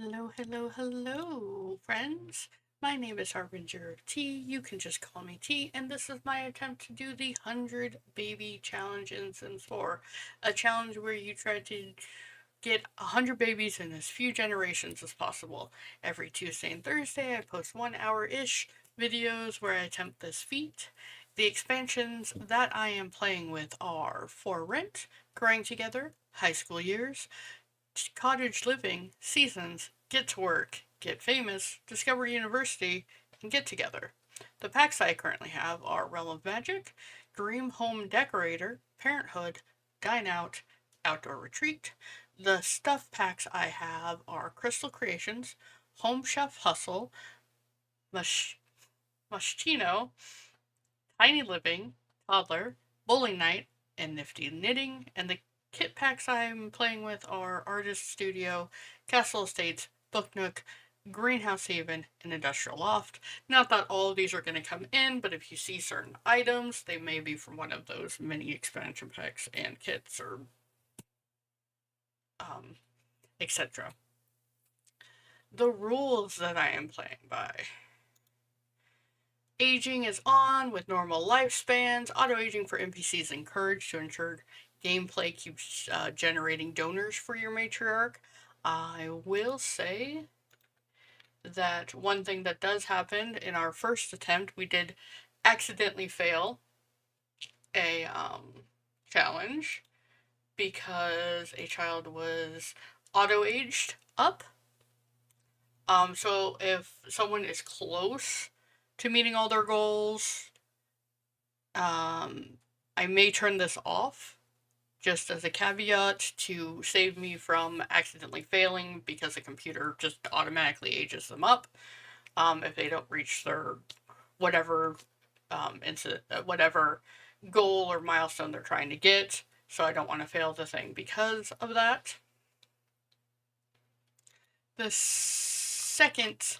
Hello, hello, hello, friends. My name is Harbinger T. You can just call me T, and this is my attempt to do the 100 Baby Challenge in Sims 4. A challenge where you try to get 100 babies in as few generations as possible. Every Tuesday and Thursday, I post 1 hour ish videos where I attempt this feat. The expansions that I am playing with are For Rent, Growing Together, High School Years, Cottage Living, Seasons, Get to Work, Get Famous, Discover University, and Get Together. The packs I currently have are Realm of Magic, Dream Home Decorator, Parenthood, Dine Out, Outdoor Retreat. The stuff packs I have are Crystal Creations, Home Chef Hustle, Mush- Mushtino, Tiny Living, Toddler, Bowling Night, and Nifty Knitting. And the kit packs I'm playing with are Artist Studio, Castle Estates, Book Nook, Greenhouse Haven, and Industrial Loft. Not that all of these are going to come in, but if you see certain items, they may be from one of those mini expansion packs and kits or etc. The rules that I am playing by. Aging is on with normal lifespans. Auto aging for NPCs encouraged to ensure gameplay keeps generating donors for your matriarch. I will say that one thing that does happen in our first attempt, we did accidentally fail a challenge because a child was auto aged up. So if someone is close to meeting all their goals, I may turn this off just as a caveat to save me from accidentally failing because the computer just automatically ages them up if they don't reach their whatever whatever goal or milestone they're trying to get. So I don't want to fail the thing because of that. The second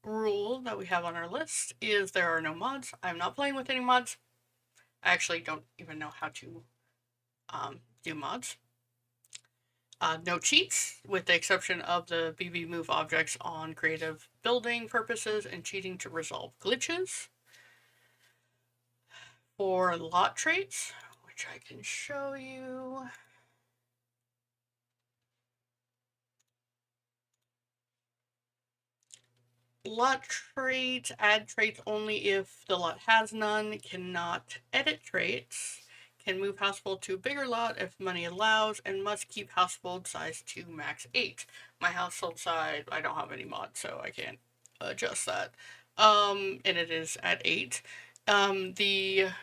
rule that we have on our list is there are no mods. I'm not playing with any mods. I actually don't even know how to do mods. No cheats, with the exception of the BB move objects on creative building purposes and cheating to resolve glitches. For lot traits, which I can show you. Lot traits add traits only if the lot has none, cannot edit traits, can move household to a bigger lot if money allows, and must keep household size to max 8. My household size, I don't have any mods, so I can't adjust that. And it is at 8. The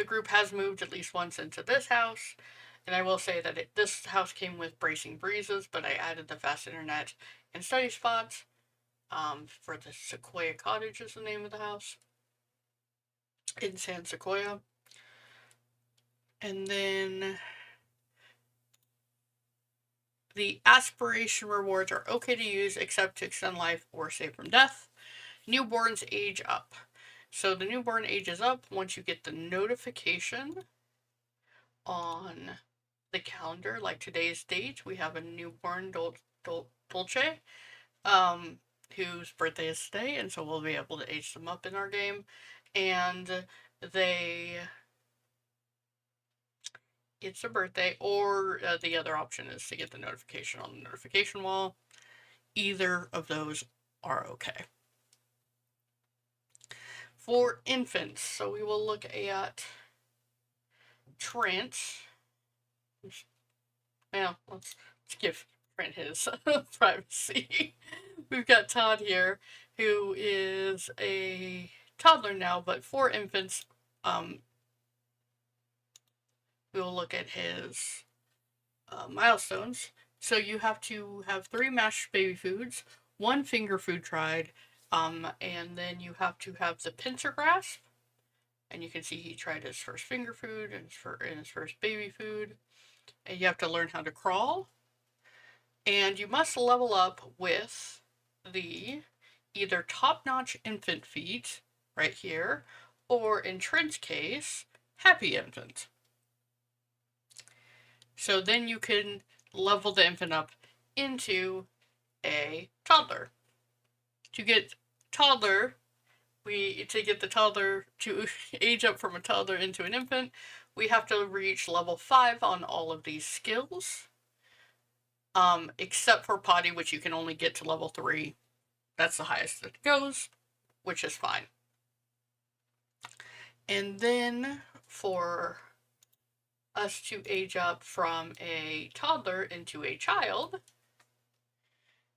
group has moved at least once into this house, and I will say that this house came with Bracing Breezes, but I added the fast internet and study spots for the Sequoia Cottage is the name of the house in San Sequoia. And then the aspiration rewards are okay to use except to extend life or save from death. Newborns age up. So the newborn ages up once you get the notification on the calendar, like today's date. We have a newborn Dolce, whose birthday is today, and so we'll be able to age them up in our game. And they it's a birthday, or the other option is to get the notification on the notification wall. Either of those are okay. For infants, so we will look at Trent. Well, let's give Trent his privacy. We've got Todd here, who is a toddler now, but for infants, we will look at his milestones. So you have to have 3 mashed baby foods, 1 finger food tried, and then you have to have the pincer grasp. And you can see he tried his first finger food and his first baby food. And you have to learn how to crawl. And you must level up with the either top-notch infant feet, right here, or in Trent's case, happy infant. So then you can level the infant up into a toddler. To get the toddler to age up from a toddler into an infant, we have to reach level 5 on all of these skills. Except for potty, which you can only get to level 3. That's the highest it goes, which is fine. And then for us to age up from a toddler into a child,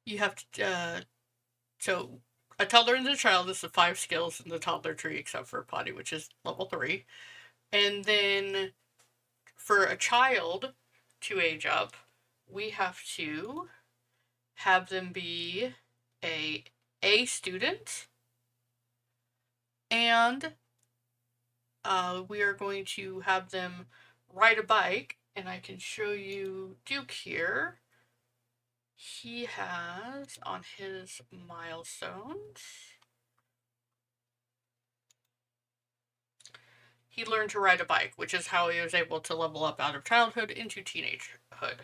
you have to, so a toddler into a child is the 5 skills in the toddler tree, except for potty, which is level 3. And then for a child to age up, we have to have them be a student, and we are going to have them ride a bike, and I can show you Duke here. He has on his milestones, he learned to ride a bike, which is how he was able to level up out of childhood into teenagehood.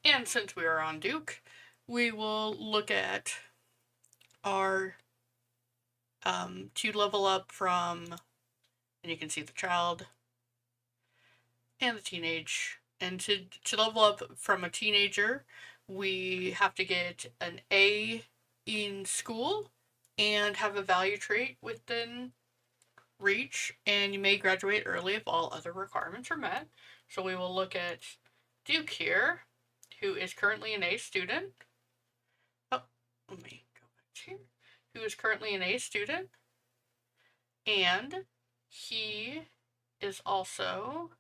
And since we are on Duke, we will look at our to level up from, and you can see the child and the teenage, and to level up from a teenager, we have to get an A in school and have a value trait within reach, and you may graduate early if all other requirements are met. So we will look at Duke here, who is currently an A student. Oh, let me go back here. Who is currently an A student, and he is also,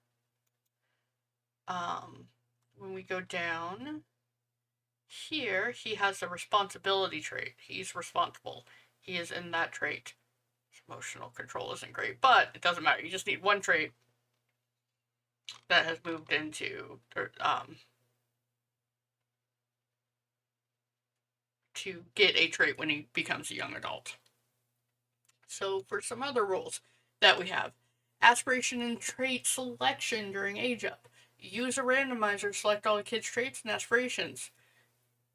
when we go down here, he has a responsibility trait. He's responsible. He is in that trait. His emotional control isn't great, but it doesn't matter. You just need one trait that has moved into, to get a trait when he becomes a young adult. So for some other rules that we have, aspiration and trait selection during age up. Use a randomizer to select all the kids' traits and aspirations.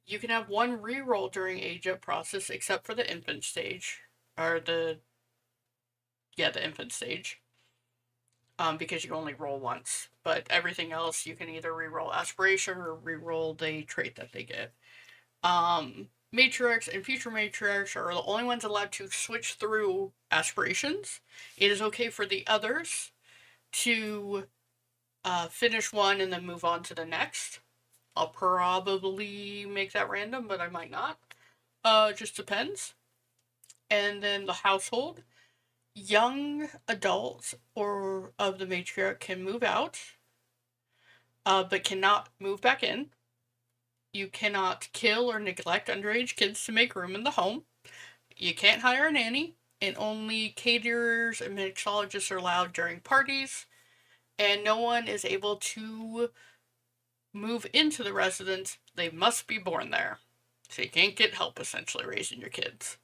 You can have one reroll during age up process, except for the infant stage, or the infant stage, because you only roll once. But everything else, you can either reroll aspiration or reroll the trait that they get. Matriarchs and future matriarchs are the only ones allowed to switch through aspirations. It is okay for the others to finish one and then move on to the next. I'll probably make that random, but I might not. It just depends. And then the household. Young adults or of the matriarch can move out, but cannot move back in. You cannot kill or neglect underage kids to make room in the home. You can't hire a nanny, and only caterers and mixologists are allowed during parties. And no one is able to move into the residence. They must be born there. So you can't get help essentially raising your kids.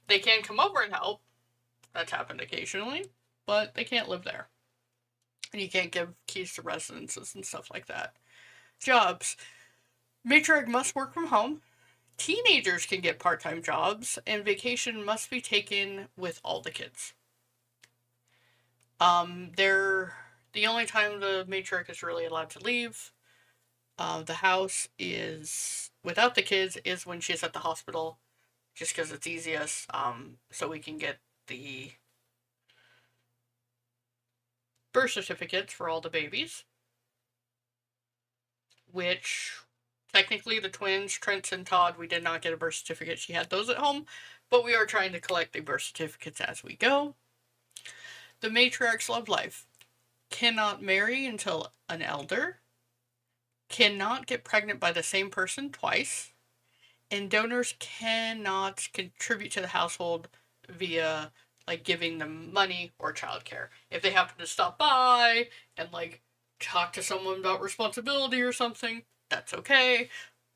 They can come over and help. That's happened occasionally, but they can't live there. And you can't give keys to residences and stuff like that. Jobs. Matriarch must work from home. Teenagers can get part-time jobs, and vacation must be taken with all the kids. The only time the matriarch is really allowed to leave the house is without the kids is when she's at the hospital, just because it's easiest, so we can get the birth certificates for all the babies, which technically the twins, Trent and Todd, we did not get a birth certificate. She had those at home, but we are trying to collect the birth certificates as we go. The matriarch's love life. Cannot marry until an elder. Cannot get pregnant by the same person twice. And donors cannot contribute to the household via like giving them money or childcare. If they happen to stop by and like talk to someone about responsibility or something, that's okay.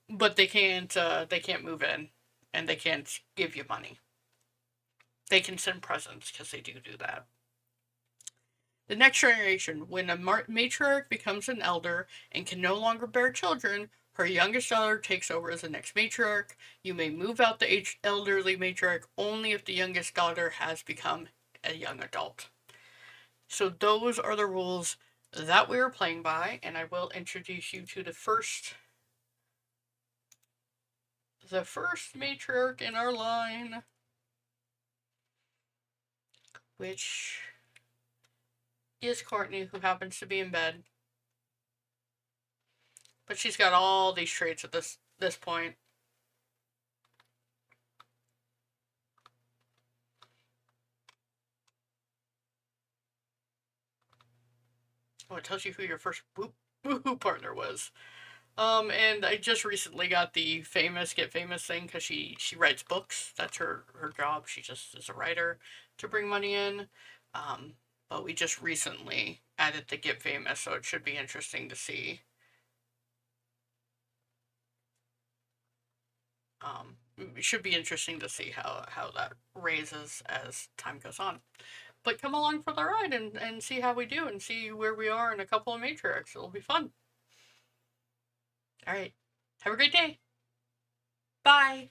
But they can't move in, and they can't give you money. They can send presents because they do that. The next generation. When a matriarch becomes an elder and can no longer bear children, Her youngest daughter takes over as the next matriarch. You may move out the elderly matriarch only if the youngest daughter has become a young adult. So those are the rules that we are playing by, and I will introduce you to the first matriarch in our line, which is Courtney, who happens to be in bed. But she's got all these traits at this point. Oh, it tells you who your first woohoo partner was. And I just recently got the Get Famous thing because she writes books. That's her job. She just is a writer to bring money in. But we just recently added the Get Famous, so it should be interesting to see. It should be interesting to see how that raises as time goes on. But come along for the ride and see how we do and see where we are in a couple of matriarchs. It'll be fun. All right. Have a great day. Bye.